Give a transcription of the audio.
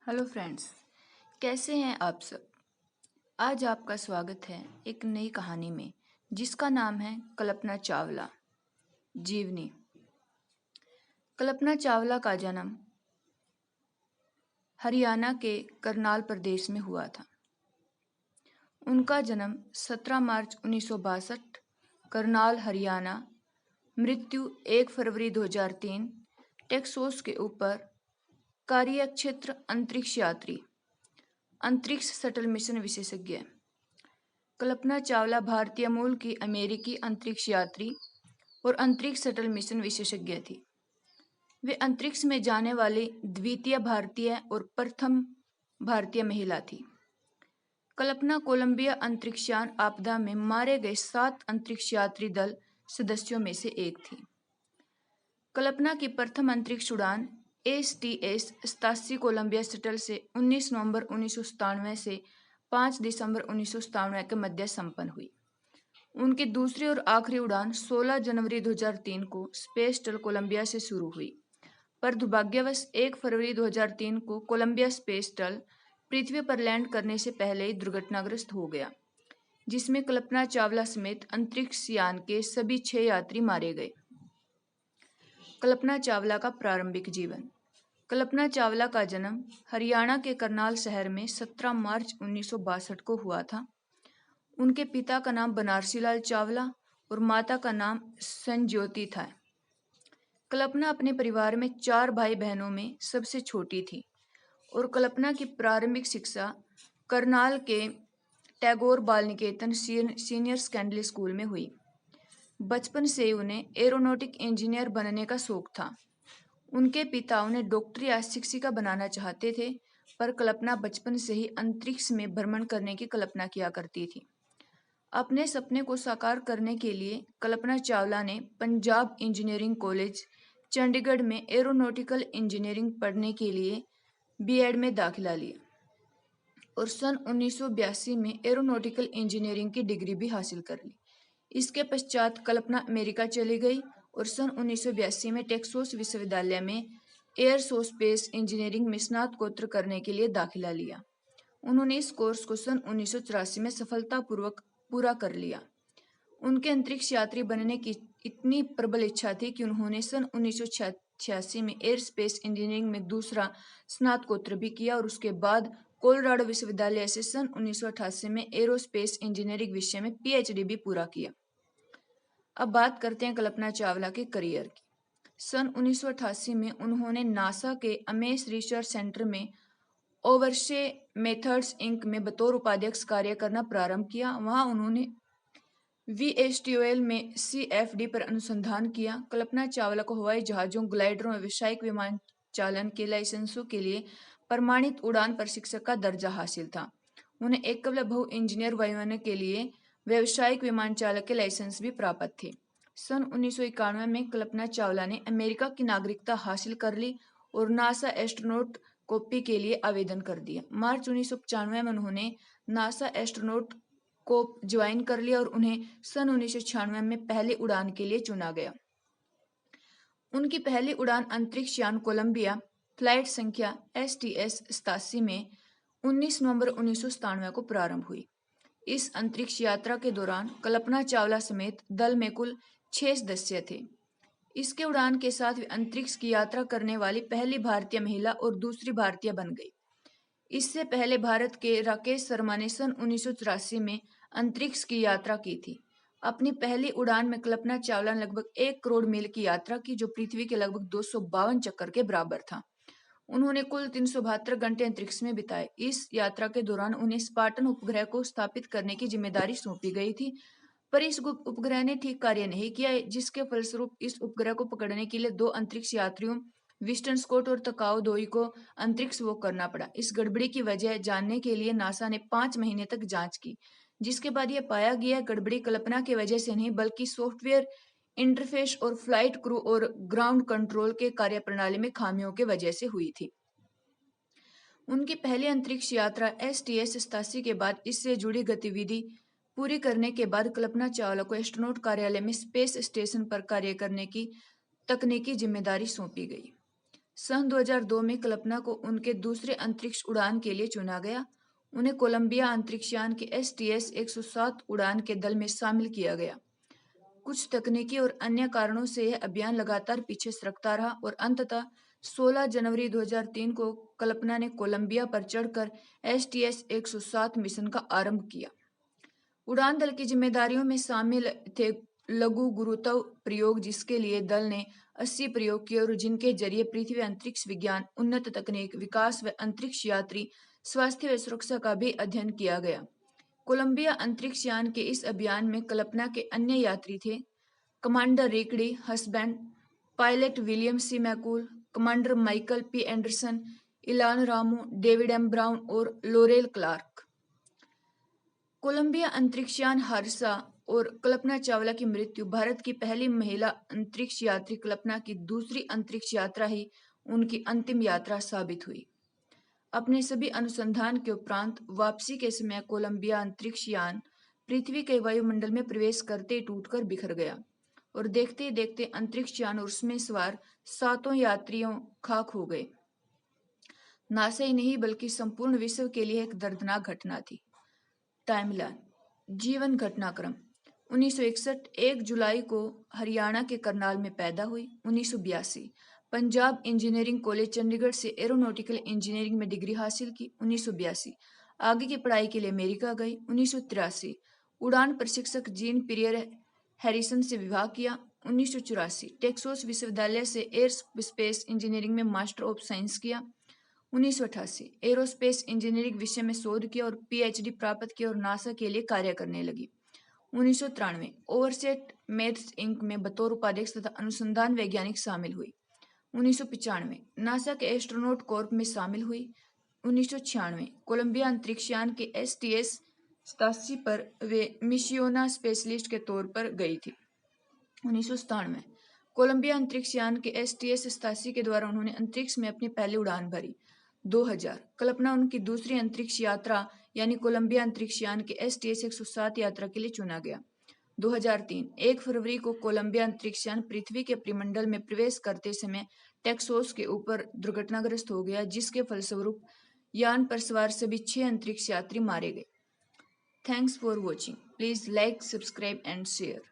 Hello friends, कैसे हैं आप सब। आज आपका स्वागत है एक नई कहानी में जिसका नाम है कल्पना चावला जीवनी। कल्पना चावला का जन्म हरियाणा के करनाल प्रदेश में हुआ था। उनका जन्म 17 मार्च 1962 करनाल हरियाणा, मृत्यु 1 फरवरी 2003 टेक्सास के ऊपर, कार्यक्षेत्र अंतरिक्ष यात्री, अंतरिक्ष शटल मिशन विशेषज्ञ। कल्पना चावला भारतीय मूल की अमेरिकी अंतरिक्ष यात्री और अंतरिक्ष शटल मिशन विशेषज्ञ थी। वे अंतरिक्ष में जाने वाली द्वितीय भारतीय और प्रथम भारतीय महिला थी। कल्पना कोलंबिया अंतरिक्षयान आपदा में मारे गए 7 अंतरिक्ष यात्री दल सदस्यों में से एक थी। कल्पना की प्रथम अंतरिक्ष उड़ान STS 87 कोलंबिया शटल से 19 नवंबर 1997 से 5 दिसंबर 1997 के मध्य संपन्न हुई। उनकी दूसरी और आखिरी उड़ान 16 जनवरी 2003 को स्पेस शटल कोलंबिया से शुरू हुई, पर दुर्भाग्यवश 1 फरवरी 2003 को कोलंबिया स्पेस शटल पृथ्वी पर लैंड करने से पहले ही दुर्घटनाग्रस्त हो गया, जिसमें कल्पना चावला समेत अंतरिक्ष यान के सभी 6 यात्री मारे गए। कल्पना चावला का प्रारंभिक जीवन। कल्पना चावला का जन्म हरियाणा के करनाल शहर में 17 मार्च 1962 को हुआ था। उनके पिता का नाम बनारसी लाल चावला और माता का नाम संज्योति था। कल्पना अपने परिवार में 4 भाई बहनों में सबसे छोटी थी और कल्पना की प्रारंभिक शिक्षा करनाल के टैगोर बाल निकेतन सीनियर सेकेंडरी स्कूल में हुई। बचपन से ही उन्हें एरोनॉटिक इंजीनियर बनने का शौक था। उनके पिता उन्हें डॉक्टर या शिक्षिका बनाना चाहते थे, पर कल्पना बचपन से ही अंतरिक्ष में भ्रमण करने की कल्पना किया करती थी। अपने सपने को साकार करने के लिए कल्पना चावला ने पंजाब इंजीनियरिंग कॉलेज चंडीगढ़ में एरोनॉटिकल इंजीनियरिंग पढ़ने के लिए B.Ed में दाखिला लिया और सन 1982 में एरोनॉटिकल इंजीनियरिंग की डिग्री भी हासिल कर ली। इसके पश्चात कल्पना अमेरिका चली गई और सन 1982 में टेक्सास विश्वविद्यालय में एयरस्पेस इंजीनियरिंग में स्नातकोत्तर करने के लिए दाखिला लिया। उन्होंने इस कोर्स को सन 1984 में सफलतापूर्वक पूरा कर लिया। उनके अंतरिक्ष यात्री बनने की इतनी प्रबल इच्छा थी कि उन्होंने सन 1986 में एयर स्पेस इंजीनियरिंग में दूसरा स्नातकोत्तर भी किया और उसके बाद कोलोराडो विश्वविद्यालय से सन 1988 में एरोस्पेस इंजीनियरिंग विषय में PhD भी पूरा किया। अब बात करते हैं कल्पना चावला के करियर की। सन 1988 में उन्होंने नासा के अमेस रिसर्च सेंटर में ओवरसे मेथड्स इंक में बतौर उपाध्यक्ष कार्य करना प्रारंभ किया। वहां उन्होंने VSTOL में CFD पर अनुसंधान किया। कल्पना चावला को हवाई जहाजों, ग्लाइडरों और व्यावसायिक विमान चालन के लाइसेंसों के लिए प्रमाणित उड़ान प्रशिक्षक का दर्जा हासिल था। उन्हें एकलव्य बहु इंजीनियर वायुयान के लिए व्यावसायिक विमान चालक के लाइसेंस भी प्राप्त थे। सन 1991 में कल्पना चावला ने अमेरिका की नागरिकता हासिल कर ली और नासा एस्ट्रोनॉट कॉपी के लिए आवेदन कर दिया। मार्च 1995 में उन्होंने नासा एस्ट्रोनॉट को ज्वाइन कर लिया और उन्हें सन 1996 में पहली उड़ान के लिए चुना गया। उनकी पहली उड़ान अंतरिक्ष यान कोलंबिया फ्लाइट संख्या STS 87 में 19 नवंबर 1997 को प्रारंभ हुई। इस अंतरिक्ष यात्रा के दौरान कल्पना चावला समेत दल में कुल 6 सदस्य थे। इसके उड़ान के साथ वे अंतरिक्ष की यात्रा करने वाली पहली भारतीय महिला और दूसरी भारतीय बन गई। इससे पहले भारत के राकेश शर्मा ने सन 1984 में अंतरिक्ष की यात्रा की थी। अपनी पहली उड़ान में कल्पना चावला ने लगभग 1 करोड़ मील की यात्रा की, जो पृथ्वी के लगभग 252 चक्कर के बराबर था। उन्होंने कुल 372 घंटे अंतरिक्ष में बिताए। इस यात्रा के दौरान उन्हें स्पार्टन उपग्रह को स्थापित करने की जिम्मेदारी सौंपी गई थी, पर इस उपग्रह ने ठीक कार्य नहीं किया, जिसके फलस्वरूप इस उपग्रह को पकड़ने के लिए 2 अंतरिक्ष यात्रियों विस्टन स्कॉट और तकाओ दोई को अंतरिक्ष वॉक करना पड़ा। इस गड़बड़ी की वजह जानने के लिए नासा ने 5 महीने तक जांच की, जिसके बाद यह पाया गया गड़बड़ी कल्पना की वजह से नहीं, बल्कि सॉफ्टवेयर इंटरफेस और फ्लाइट क्रू और ग्राउंड कंट्रोल के कार्यप्रणाली में खामियों की वजह से हुई थी। उनकी पहली अंतरिक्ष यात्रा STS 87 के बाद इससे जुड़ी गतिविधि पूरी करने के बाद कल्पना चावला को एस्ट्रोनॉट कार्यालय में स्पेस स्टेशन पर कार्य करने की तकनीकी जिम्मेदारी सौंपी गई। सन 2002 में कल्पना को उनके दूसरे अंतरिक्ष उड़ान के लिए चुना गया। उन्हें कोलंबिया अंतरिक्षयान के STS-107 उड़ान के दल में शामिल किया गया। कुछ तकनीकी और अन्य कारणों से यह अभियान लगातार पीछे सरकता रहा और अंततः 16 जनवरी 2003 को कल्पना ने कोलंबिया पर चढ़कर STS-107 मिशन का आरंभ किया। उड़ान दल की जिम्मेदारियों में शामिल थे लघु गुरुत्व प्रयोग, जिसके लिए दल ने 80 प्रयोग किए और जिनके जरिए पृथ्वी अंतरिक्ष विज्ञान, उन्नत तकनीक विकास व अंतरिक्ष यात्री स्वास्थ्य व सुरक्षा का भी अध्ययन किया गया। कोलंबिया अंतरिक्ष यान के इस अभियान में कल्पना के अन्य यात्री थे commander Rick D Husband, pilot William C McCool, commander Michael P Anderson, Ilan Ramon, David M Brown और लोरेल क्लार्क। कोलंबिया अंतरिक्षयान हादसा और कल्पना चावला की मृत्यु भारत की पहली महिला अंतरिक्ष यात्री कल्पना की दूसरी अंतरिक्ष यात्रा ही उनकी अंतिम यात्रा साबित हुई। अपने सभी अनुसंधान के उपरांत वापसी के समय कोलंबिया अंतरिक्ष यान पृथ्वी के वायुमंडल में प्रवेश करते ही टूटकर बिखर गया और देखते ही देखते अंतरिक्ष यान और उसमें सवार 7 यात्रियों खाक हो गए। नासा ही नहीं बल्कि संपूर्ण विश्व के लिए एक दर्दनाक घटना थी। टाइमलाइन। जीवन घटनाक्रम। 1961 1 जुलाई को हरियाणा के करनाल में पैदा हुई। 1982 पंजाब इंजीनियरिंग कॉलेज चंडीगढ़ से एरोनॉटिकल इंजीनियरिंग में डिग्री हासिल की। 1982 आगे की पढ़ाई के लिए अमेरिका गई। 1983 उड़ान प्रशिक्षक जीन पिरियर हैरिसन से विवाह किया। 1984 टेक्सास विश्वविद्यालय से एयर स्पेस इंजीनियरिंग में मास्टर ऑफ साइंस किया। 1988 एरोस्पेस इंजीनियरिंग विषय में शोध किया और PhD प्राप्त किया और नासा के लिए कार्य करने लगी। 1993 ओवरसेट मैथ्स इंक में बतौर उपाध्यक्ष तथा अनुसंधान वैज्ञानिक शामिल हुई। 1995 नासा के एस्ट्रोनॉट कॉर्प में शामिल हुई। 1996 कोलंबिया अंतरिक्षयान के STS-87 पर वे मिशियोना स्पेशलिस्ट के तौर पर गई थी। 1997 कोलंबिया अंतरिक्षयान के STS-87 के द्वारा उन्होंने अंतरिक्ष में अपनी पहली उड़ान भरी। 2000 कल्पना उनकी दूसरी अंतरिक्ष यात्रा यानी कोलंबिया अंतरिक्षयान के STS-107 यात्रा के लिए चुना गया। 2003 1 फरवरी को कोलंबिया अंतरिक्षयान पृथ्वी के परिमंडल में प्रवेश करते समय टेक्सास के ऊपर दुर्घटनाग्रस्त हो गया, जिसके फलस्वरूप यान पर सवार सभी 6 अंतरिक्ष यात्री मारे गए। Thanks for watching. Please like, subscribe and share.